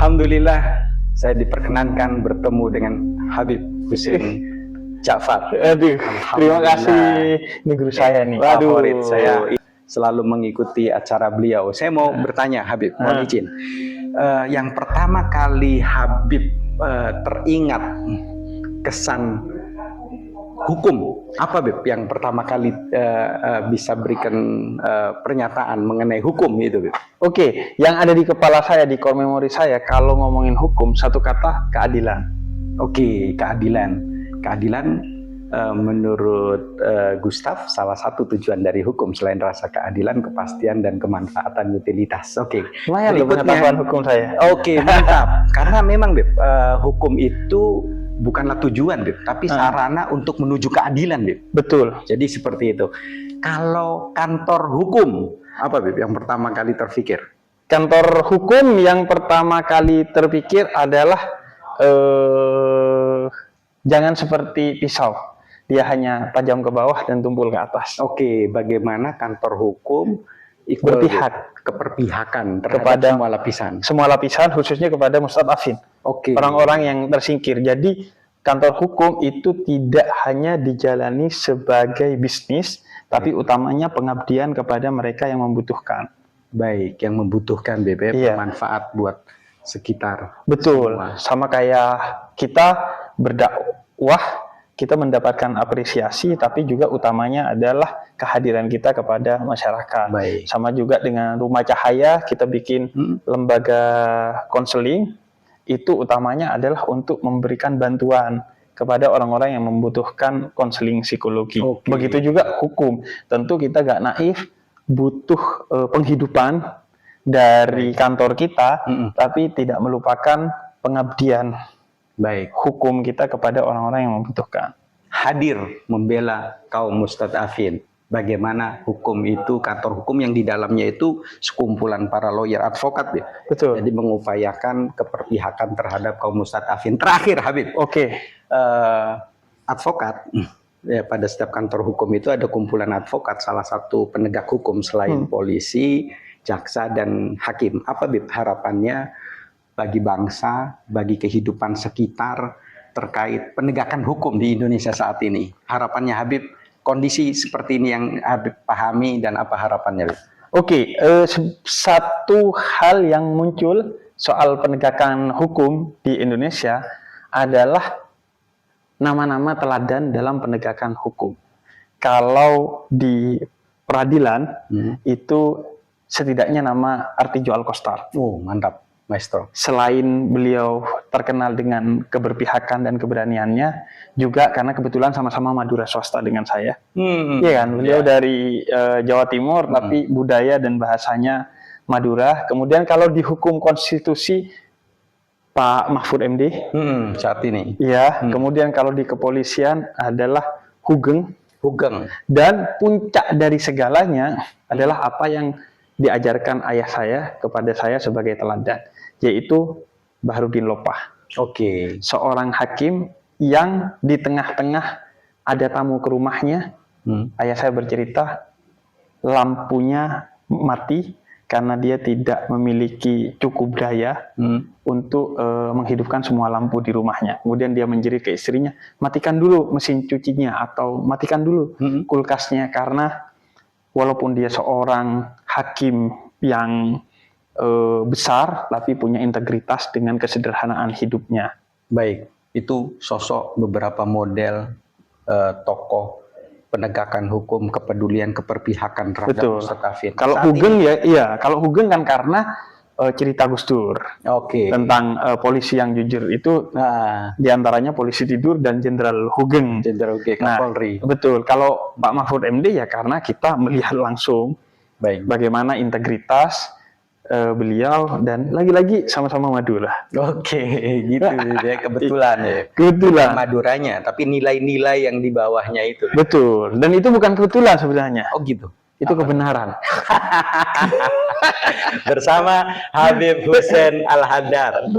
Alhamdulillah saya diperkenankan bertemu dengan Habib Hussein Ja'far. Aduh, terima kasih. Ini guru saya nih. Favorit saya, selalu mengikuti acara beliau. Saya mau bertanya Habib, mohon izin. Yang pertama kali Habib teringat kesan hukum apa, Bib? Yang pertama kali bisa berikan pernyataan mengenai hukum itu, Bib? Oke, yang ada di kepala saya, di core memori saya, kalau ngomongin hukum, satu kata, keadilan. Oke, keadilan. Keadilan menurut Gustav, salah satu tujuan dari hukum selain rasa keadilan, kepastian, dan kemanfaatan utilitas. Oke, lumayan loh pengetahuan hukum saya. Oke, mantap. Karena memang, Bib, hukum itu bukanlah tujuan, Bib, tapi sarana untuk menuju keadilan, Bib. Betul. Jadi seperti itu. Kalau kantor hukum, apa, Bib, yang pertama kali terpikir? Kantor hukum yang pertama kali terpikir adalah jangan seperti pisau. Dia hanya tajam ke bawah dan tumpul ke atas. Oke, bagaimana kantor hukum berpihak, keperpihakan kepada semua lapisan. Semua lapisan, khususnya kepada mustadafin. Oke. Orang-orang yang tersingkir. Jadi kantor hukum itu tidak hanya dijalani sebagai bisnis, tapi utamanya pengabdian kepada mereka yang membutuhkan. Baik, yang membutuhkan bermanfaat buat sekitar. Betul. Semua. Sama kayak kita berdakwah, kita mendapatkan apresiasi, tapi juga utamanya adalah kehadiran kita kepada masyarakat. Baik. Sama juga dengan Rumah Cahaya, kita bikin lembaga konseling, itu utamanya adalah untuk memberikan bantuan kepada orang-orang yang membutuhkan konseling psikologi. Oke. Begitu juga hukum. Tentu kita gak naif, butuh penghidupan dari kantor kita, tapi tidak melupakan pengabdian. Baik. Hukum kita kepada orang-orang yang membutuhkan. Hadir membela kaum mustadafin. Bagaimana hukum itu, kantor hukum yang di dalamnya itu sekumpulan para lawyer, advokat, ya. Betul. Jadi mengupayakan keperpihakan terhadap kaum mustadafin. Terakhir, Habib. Oke. Advokat, ya, pada setiap kantor hukum itu ada kumpulan advokat, salah satu penegak hukum selain polisi, jaksa, dan hakim. Apa, Bib, harapannya bagi bangsa, bagi kehidupan sekitar terkait penegakan hukum di Indonesia saat ini? Harapannya, Habib, kondisi seperti ini yang Habib pahami, dan apa harapannya, Habib? Oke, satu hal yang muncul soal penegakan hukum di Indonesia adalah nama-nama teladan dalam penegakan hukum. Kalau di peradilan itu setidaknya nama Artijo Alkostar. Oh, mantap, Maestro. Selain beliau terkenal dengan keberpihakan dan keberaniannya, juga karena kebetulan sama-sama Madura swasta dengan saya. Iya kan, beliau dari Jawa Timur, tapi budaya dan bahasanya Madura. Kemudian kalau di hukum konstitusi, Pak Mahfud MD. Saat ini. Iya, kemudian kalau di kepolisian adalah Hugeng. Dan puncak dari segalanya adalah apa yang diajarkan ayah saya kepada saya sebagai teladan, yaitu Baharudin Lopah. Oke. Seorang hakim yang di tengah-tengah ada tamu ke rumahnya, ayah saya bercerita lampunya mati karena dia tidak memiliki cukup daya untuk menghidupkan semua lampu di rumahnya. Kemudian dia menjerit ke istrinya, matikan dulu mesin cucinya atau matikan dulu kulkasnya, karena walaupun dia seorang hakim yang besar, tapi punya integritas dengan kesederhanaan hidupnya. Baik, itu sosok beberapa model tokoh penegakan hukum, kepedulian, keperpihakan terhadap mustadafin. Kalau Hugeng kalau Hugeng kan karena cerita Gus Dur. Oke. Tentang polisi yang jujur itu, diantaranya polisi tidur dan Jenderal Hugeng. Jenderal Kapolri. Betul. Kalau Pak Mahfud MD ya karena kita melihat langsung bagaimana integritas beliau, dan lagi-lagi sama-sama Madura. Oke, gitu ya, kebetulan ya. Kebetulan. Bukan Maduranya, tapi nilai-nilai yang di bawahnya itu. Betul. Dan itu bukan kebetulan sebenarnya. Oh gitu. Itu kebenaran. Bersama Habib Hussein Al-Haddad.